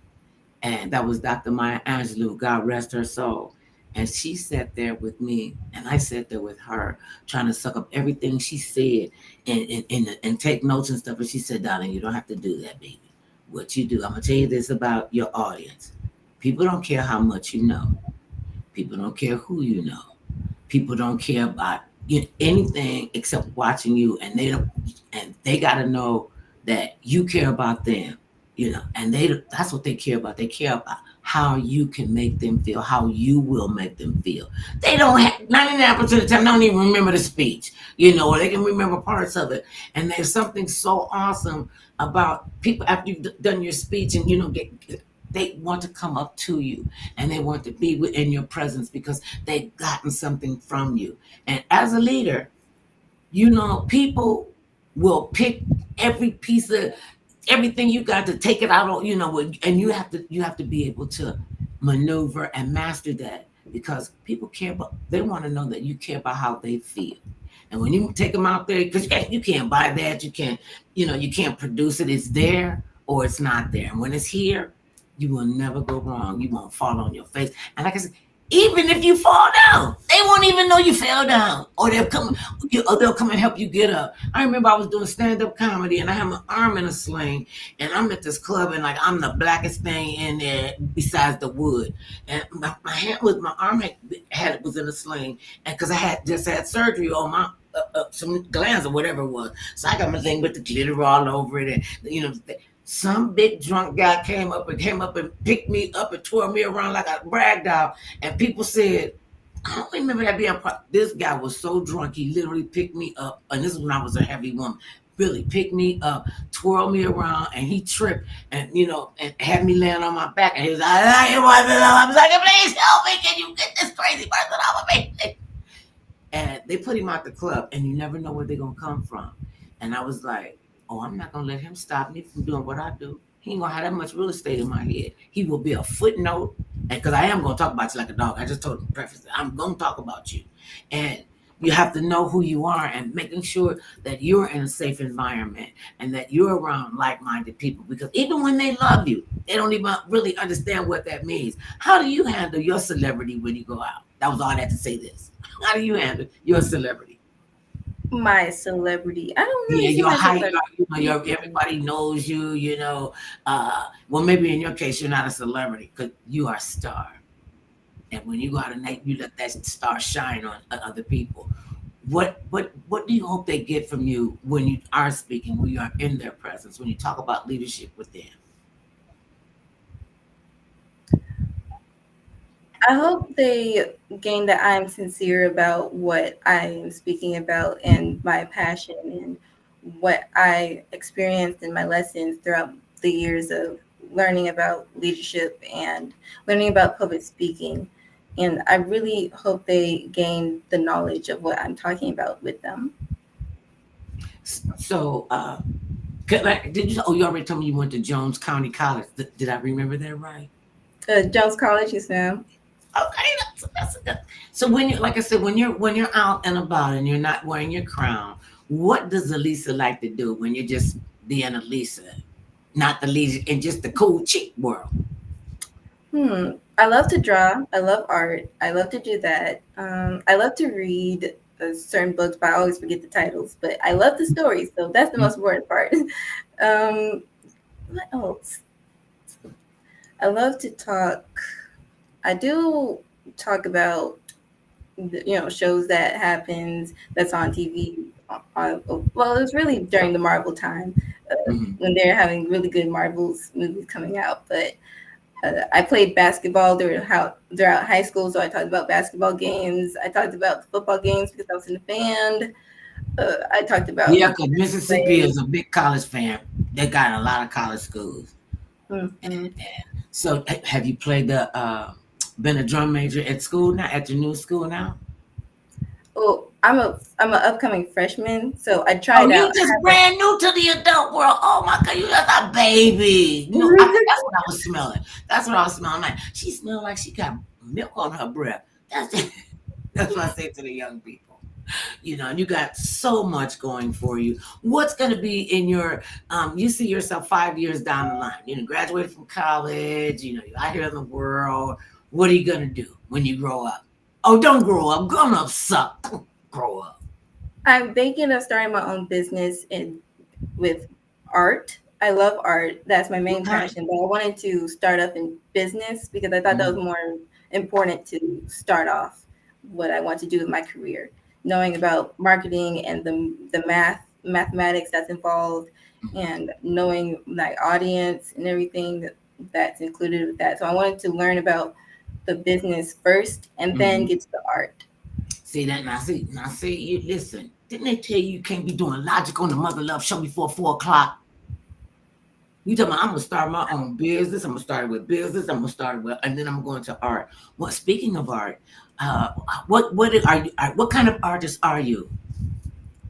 And that was Dr. Maya Angelou, God rest her soul. And she sat there with me, and I sat there with her, trying to suck up everything she said and take notes and stuff. And she said, "Darling, you don't have to do that, baby. What you do, I'm going to tell you this about your audience. People don't care how much you know, people don't care who you know, people don't care about anything except watching you, and they got to know that you care about them, and that's what they care about. They care about how you can make them feel, how you will make them feel. They don't have 99% of the time, they don't even remember the speech, or they can remember parts of it. And there's something so awesome about people after you've done your speech, and they want to come up to you, and they want to be in your presence because they've gotten something from you. And as a leader, people will pick every piece of everything you got to take it out on, and you have to be able to maneuver and master that, because people care about, they want to know that you care about how they feel. And when you take them out there, because you can't buy that, you can't produce it. It's there or it's not there. And when it's here, you will never go wrong. You won't fall on your face. And like I said, even if you fall down, they won't even know you fell down, or they'll come and help you get up. I remember I was doing stand-up comedy, and I had my arm in a sling, and I'm at this club, and like I'm the blackest thing in there besides the wood, and my arm was in a sling, and because I had just had surgery on my some glands or whatever it was, so I got my thing with the glitter all over it, and some big drunk guy came up and picked me up and twirled me around like a rag doll. And people said, I don't remember that being this guy was so drunk, he literally picked me up. And this is when I was a heavy woman. Really picked me up, twirled me around, and he tripped and had me laying on my back. And he was like, I was like, please help me. Can you get this crazy person off of me? And they put him out the club, and you never know where they're going to come from. And I was like, oh, I'm not going to let him stop me from doing what I do. He ain't going to have that much real estate in my head. He will be a footnote. And because I am going to talk about you like a dog. I just told him, preface, I'm going to talk about you. And you have to know who you are, and making sure that you're in a safe environment and that you're around like-minded people. Because even when they love you, they don't even really understand what that means. How do you handle your celebrity when you go out? That was all I had to say this. How do you handle your celebrity? My celebrity. I don't Yeah, really see your myself height, as everybody knows you, well, maybe in your case, you're not a celebrity because you are a star. And when you go out at night, you let that star shine on other people. What do you hope they get from you when you are speaking, when you are in their presence, when you talk about leadership with them? I hope they gain that I'm sincere about what I'm speaking about and my passion and what I experienced in my lessons throughout the years of learning about leadership and learning about public speaking. And I really hope they gain the knowledge of what I'm talking about with them. So, did you? Oh, you already told me you went to Jones County College. Did I remember that right? Jones College, yes, ma'am. Okay, that's a good. So when you, like I said, when you're out and about and you're not wearing your crown, what does Elisa like to do when you're just being Elisa, not the leader in just the cool chick world? I love to draw. I love art. I love to do that. I love to read certain books, but I always forget the titles. But I love the stories, so that's the most important part. um, what else? I love to talk. I do talk about shows that happens that's on TV. Well, it was really during the Marvel time Mm-hmm. when they're having really good Marvels movies coming out. But I played basketball throughout high school, so I talked about basketball games. I talked about football games because I was in the band. I talked about Yeah, because Mississippi playing. is a big college fan. They got a lot of college schools. Mhm. So have you played been a drum major at school now, at your new school now? Oh, I'm an upcoming freshman, so I Oh, tried you out. just brand new to the adult world. Oh my God, you just a baby. No, that's what I was smelling. That's what I was smelling like. She smelled like she got milk on her breath. That's that's what I say to the young people. And you got so much going for you. What's going to be in your you see yourself 5 years down the line? Graduated from college, you're out here in the world. What are you going to do when you grow up? Oh, don't grow up. Grown up suck. Grow up. I'm thinking of starting my own business in with art. I love art. That's my What main kind? passion. But I wanted to start up in business because I thought that was Mhm, more important to start off what I want to do with my career. Knowing about marketing and the mathematics that's involved, mhm, and knowing my audience and everything that's included with that. So I wanted to learn about the business first and then mhm. get to the art. See that now? See. You listen. Didn't they tell you can't be doing logic on the mother love show before 4 o'clock? You talking about I'm gonna start my own business. I'm gonna start with business. I'm gonna start with, and then I'm going to art. Well, speaking of art, uh, what are you? What kind of artist are you?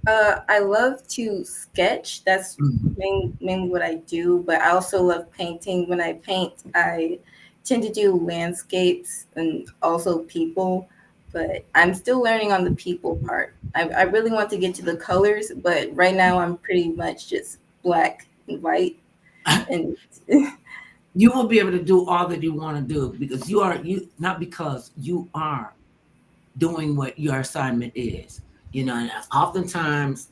I love to sketch. That's Mhm. mainly what I do, but I also love painting. When I paint, I tend to do landscapes and also people, but I'm still learning on the people part. I really want to get to the colors, but right now I'm pretty much just black and white. And You will be able to do all that you want to do because you not because you are doing what your assignment is. And oftentimes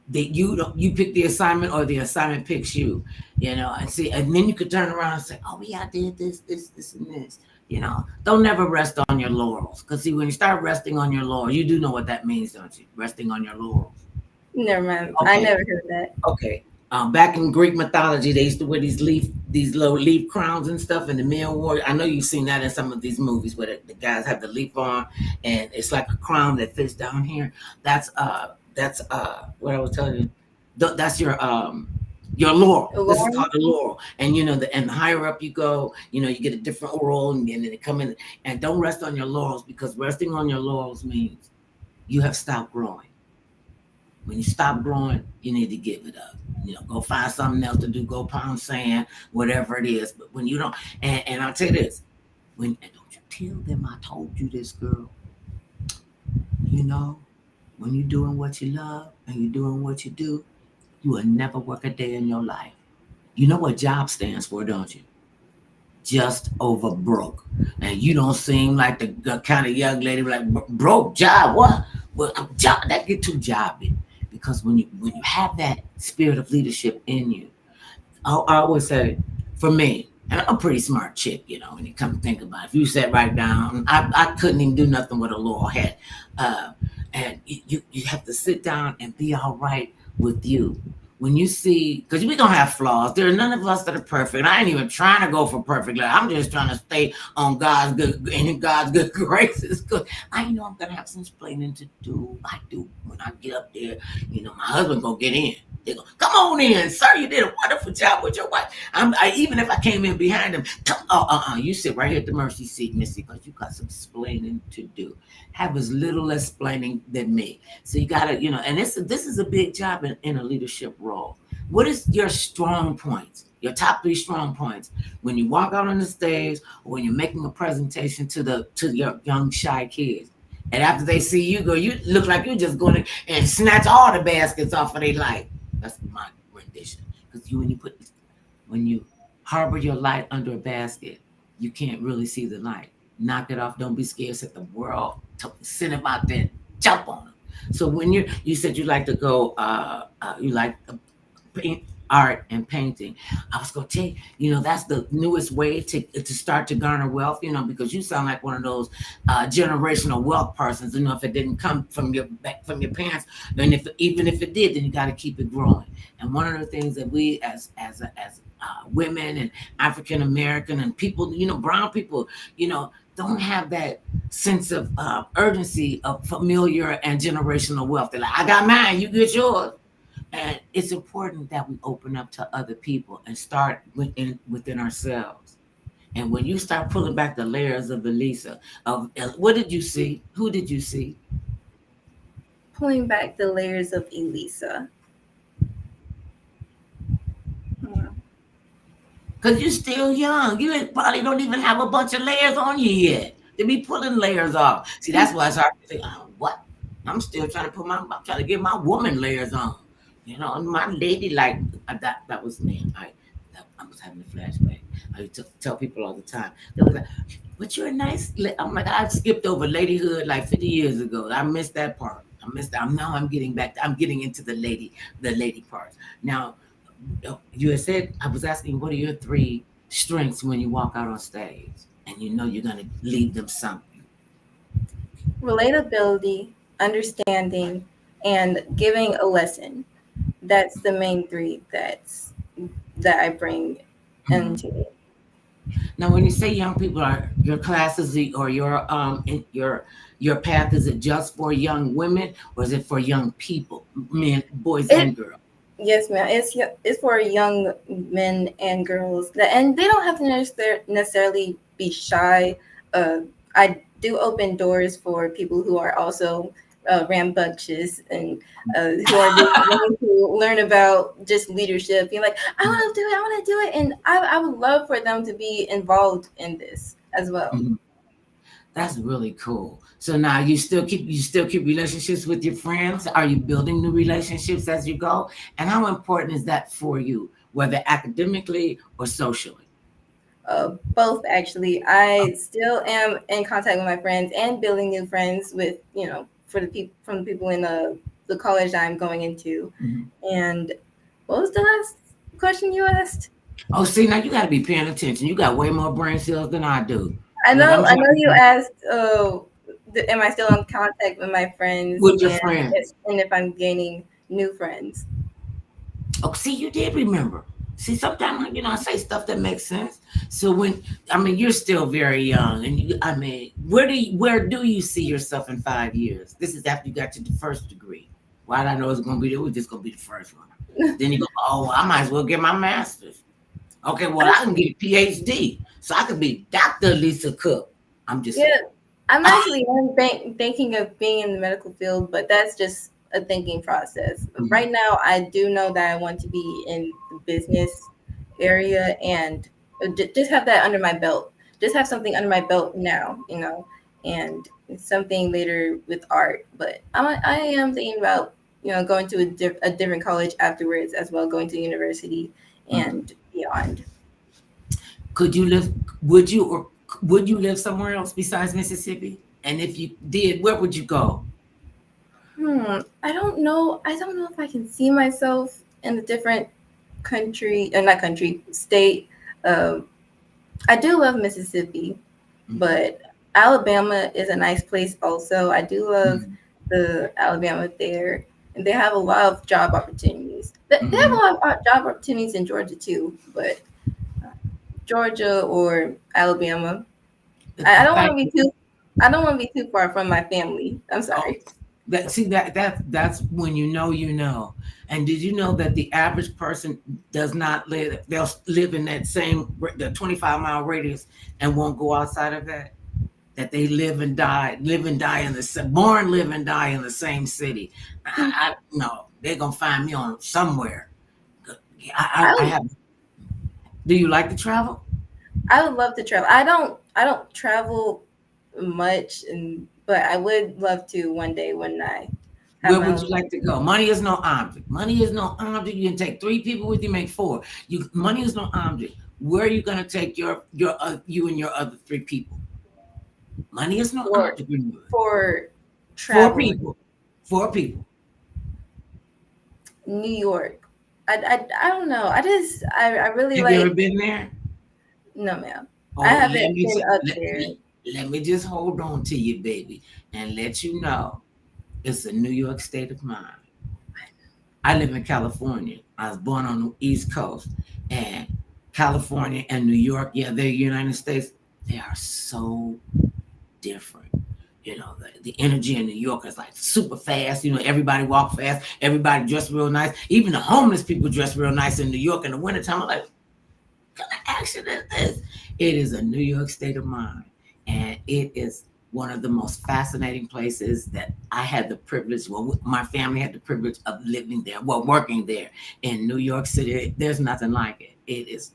that you don't you pick the assignment or the assignment picks you. And see, and then you could turn around and say, "Oh yeah, I did this, and this." Don't never rest on your laurels because see, when you start resting on your laurels, you do know what that means, don't you? Resting on your laurels. never mind, I Okay, never heard that. okay. Back in Greek mythology, they used to wear these little leaf crowns and stuff. And the male warrior, I know you've seen that in some of these movies where the guys have the leaf on, and it's like a crown that fits down here. That's what I was telling you. That's your laurel. This is called Lauren, a laurel, and and the higher up you go, you get a different role, and then they come in. And don't rest on your laurels because resting on your laurels means you have stopped growing. When you stop growing, you need to give it up. Go find something else to do. Go pound sand, whatever it is. But when you don't, and I'll tell you this, and don't you tell them I told you this, girl. You know, when you're doing what you love and you're doing what you do, you will never work a day in your life. You know what job stands for, don't you? Just over broke. And you don't seem like the kind of young lady like broke job. What? Well, job that get too jobby because when you have that spirit of leadership in you, I always say, for me, and I'm a pretty smart chick, when you come to think about it. If you sat right down, I couldn't even do nothing with a laurel hat. Uh, and you have to sit down and be all right with you. When you see, because we don't have flaws. There are none of us that are perfect. I ain't even trying to go for perfect. Like, I'm just trying to stay on God's good in God's good graces. Because I know I'm gonna have some explaining to do. I do when I get up there. My husband gonna get in. They go, come on in, sir. You did a wonderful job with your wife. Even if I came in behind them, you sit right here at the mercy seat, Missy, because you got some explaining to do. Have as little explaining than me. So you gotta, and this is a big job in a leadership role. What is your strong points? Your top three strong points when you walk out on the stage or when you're making a presentation to your young shy kids. And after they see you go, you look like you're just going to and snatch all the baskets off of their life. That's my rendition. Because when you harbor your light under a basket, you can't really see the light. Knock it off. Don't be scared. Set the world. Send them out there. Jump on them. So when you said you like to go, you like art and painting. I was gonna tell you, that's the newest way to start to garner wealth. Because you sound like one of those generational wealth persons. If it didn't come from your parents, and if even if it did, then you got to keep it growing. And one of the things that we as women and African American and people, brown people, don't have that sense of urgency of familiar and generational wealth. They're like, I got mine, you get yours. And it's important that we open up to other people and start within ourselves. And when you start pulling back the layers of Elisa, of what did you see? Who did you see? pulling back the layers of Elisa. Hmm. Because you're still young. You probably don't even have a bunch of layers on you yet. To be pulling layers off. See, that's why it's hard to think, oh, what? I'm still trying to I'm trying to get my woman layers on. You know, and my lady, like, that was me. I was having a flashback. I used to tell people all the time. They was like, but you're a nice, I'm like, I skipped over ladyhood like 50 years ago. I missed that part. I missed that. Now I'm getting back. I'm getting into the lady parts. Now, you had said, I was asking, what are your three strengths when you walk out on stage and you know you're going to leave them something? Relatability, understanding, and giving a lesson. That's the main three that I bring Mhm. into it. Now, when you say young people, are your classes or your path, is it just for young women or is it for young people, men, boys It and girls? Yes, ma'am. It's for young men and girls that, and they don't have to necessarily be shy. I do open doors for people who are also rambunctious and who are just wanting to learn about just leadership. Being like, I want to do it, I want to do it, and I would love for them to be involved in this as well. Mhm. That's really cool. So now you still keep relationships with your friends. Are you building new relationships as you go? And how important is that for you, whether academically or socially? Both actually. I still am in contact with my friends and building new friends with for the people from the people in the college I'm going into. Mhm. And what was the last question you asked? Oh, see, now you got to be paying attention. You got way more brain cells than I do. I Look, I'm know I know trying you to asked. Am I still in contact with my friends with your friends. and if I'm gaining new friends? Oh, see, you did remember. See, sometimes I say stuff that makes sense. So you're still very young, and where do you see yourself in 5 years? This is after you got your first degree. Why did I know it's gonna be? It was just gonna be the first one. Then you go, oh, I might as well get my master's. Okay, well, I can get a PhD, so I could be Dr. Lisa Cook. I'm just saying. Yeah, I'm actually thinking of being in the medical field, but that's just a thinking process. Mhm, Right now, I do know that I want to be in the business area and just have that under my belt. Just have something under my belt now, and something later with art. But I am thinking about going to a different college afterwards as well, going to university mhm. and beyond. Could you live? Would you live somewhere else besides Mississippi? And if you did, where would you go? I don't know. I don't know if I can see myself in a different country, not country, state. Um, I do love Mississippi, Mhm, but Alabama is a nice place also. I do love mhm, the Alabama there, and they have a lot of job opportunities. They have a mhm. lot of job opportunities in Georgia too, but Georgia or Alabama. I don't want to Thank be you. too. I don't want to be too far from my family. I'm Oh, sorry. that's when you know. And did you know that the average person does not live? They'll live in that same the 25-mile radius and won't go outside of that. That they live and die in born, live and die in the same city. I no, they're gonna find me on somewhere. I I have. Do you like to travel? I would love to travel. I don't travel much, and but I would love to one day when I have Where my would own. you like to go? Money is no object. Money is no object. You can take three people with you, make four. Money is no object. Where are you going to take you and your other three people? Money is no for object. Remember, for four traveling. people. Four people. New York. I don't know. I really Have you ever like. been there? No, ma'am. I Oh, let haven't me been ju- up let, there. let me just hold on to you, baby, and let you know it's a New York state of mind. I live in California. I was born on the East Coast, and California and New York, yeah, they're United States. They are so different. The energy in New York is like super fast. Everybody walk fast. Everybody dress real nice. Even the homeless people dress real nice in New York in the wintertime. I'm like, what kind of action is this? It is a New York state of mind, and it is. one of the most fascinating places that I had the privilege, well, my family had the privilege of living there, well, working there in New York City. There's nothing like it.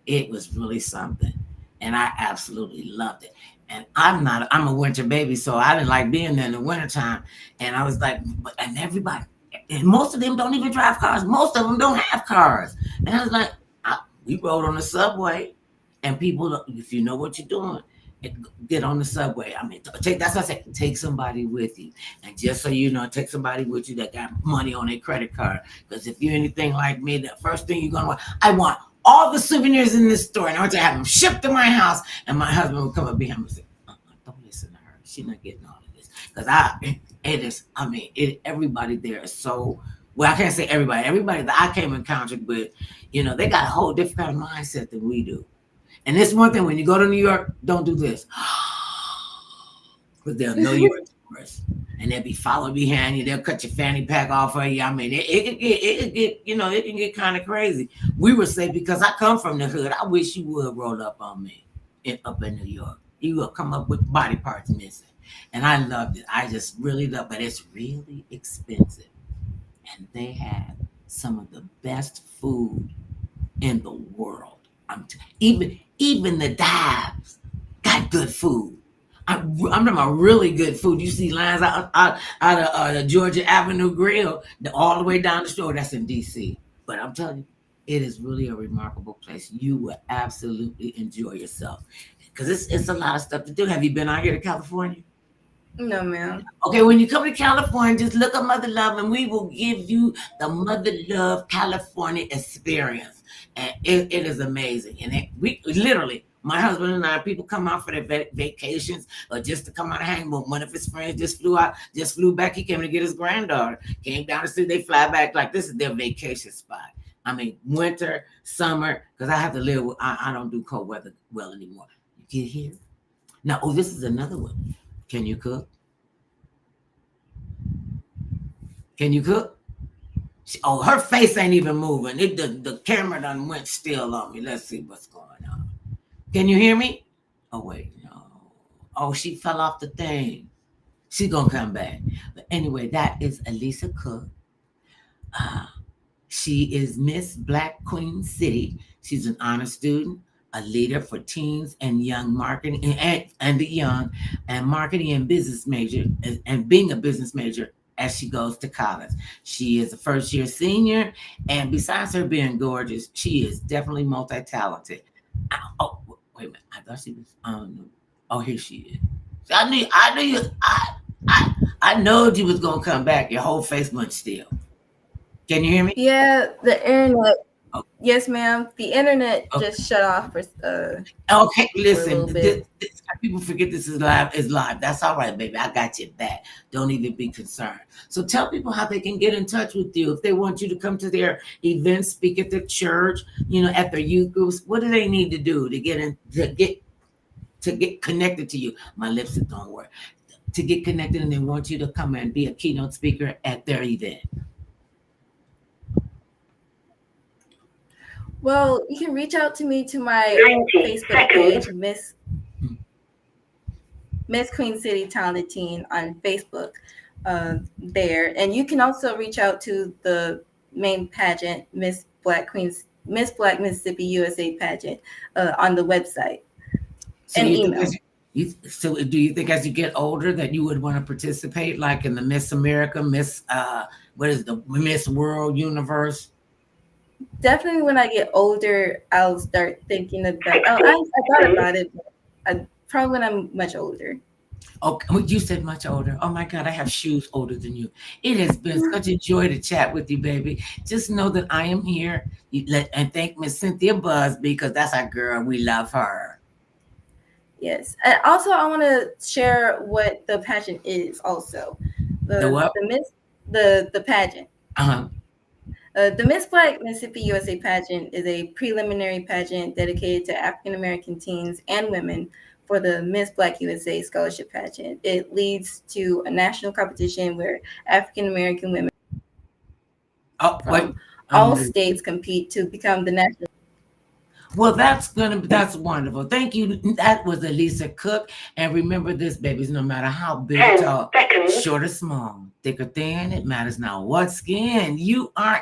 It was really something. And I absolutely loved it. And I'm a winter baby, so I didn't like being there in the wintertime. And I was like, and everybody, and most of them don't even drive cars. Most of them don't have cars. And I was like, we rode on the subway, and people, if you know what you're doing, get on the subway. I mean, that's what I say. Take somebody with you, and just so you know, take somebody with you that got money on their credit card. Because if you're anything like me, the first thing you're gonna want, I want all the souvenirs in this store, and I want to have them shipped to my house. And my husband would come up behind me and say, "Don't listen to her. She's not getting all of this." Because it is. I mean, everybody there is so. Well, I can't say everybody. Everybody that I came in contact with, they got a whole different kind of mindset than we do. And this one thing, when you go to New York, don't do this. Because they'll know you're a tourist. And they'll be following behind you. They'll cut your fanny pack off of you. I mean, it can get kind of crazy. We would say, because I come from the hood, I wish you would roll up on me up in New York. You will come up with body parts missing. And I loved it. I just really loved it. But it's really expensive. And they have some of the best food in the world. Even the dives got good food. I'm talking about really good food. You see lines out of the Georgia Avenue Grill all the way down the shore. That's in D.C. But I'm telling you, it is really a remarkable place. You will absolutely enjoy yourself because it's a lot of stuff to do. Have you been out here to California? No, ma'am. Okay, when you come to California, just look up Mother Love and we will give you the Mother Love California experience. And it is amazing. And we literally, my husband and I, people come out for their vacations or just to come out and hang with one of his friends just flew back. He came to get his granddaughter, came down to see, they fly back like this is their vacation spot. I mean, winter, summer, because I have to live with, I don't do cold weather well anymore. You get here? Now, this is another one. Can you cook? Can you cook? Her face ain't even moving. The camera done went still on me. Let's see what's going on. Can you hear me? Oh, wait, no. Oh, she fell off the thing. She's going to come back. But anyway, that is Elisa Cook. She is Miss Black Queen City. She's an honor student, a leader for teens and young marketing and the young, and marketing and business major, and being a business major as she goes to college. She is a first year senior, and besides her being gorgeous, she is definitely multi-talented. Oh, wait a minute. I thought she was oh, here she is. I knew you. I know you was gonna come back. Your whole face went still. Can you hear me? Yeah, the internet. Oh, Yes, ma'am. The internet okay. just shut off Okay, for a listen. little bit. People forget this is live. Is live. That's all right, baby. I got your back. Don't even be concerned. So tell people how they can get in touch with you if they want you to come to their events, speak at the church, at their youth groups. What do they need to do to get connected to you? My lips don't work. To get connected, and they want you to come and be a keynote speaker at their event. Well, you can reach out to me to my 90 Facebook page, seconds. Miss Queen City Talented Teen on Facebook. There, and you can also reach out to the main pageant, Miss Black Mississippi USA pageant, on the website So and you think email. so do you think as you get older that you would want to participate like in the Miss America, what is the Miss World Universe? Definitely, when I get older, I'll start thinking about. Oh, I thought about it. But probably when I'm much older. Oh, you said much older. Oh my God, I have shoes older than you. It has been such a joy to chat with you, baby. Just know that I am here. And thank Miss Cynthia Busby because that's our girl. We love her. Yes. And also, I want to share what the pageant is. Also, The what? the pageant. Uh-huh. The Miss Black Mississippi USA pageant is a preliminary pageant dedicated to African American teens and women for the Miss Black USA Scholarship Pageant. It leads to a national competition where African American women Oh, wait. from all states compete to become the national. Well, that's wonderful. Thank you. That was Elisa Cook. And remember this, babies, no matter how big or 10 tall, seconds. short or small, thick or thin, it matters not what skin you are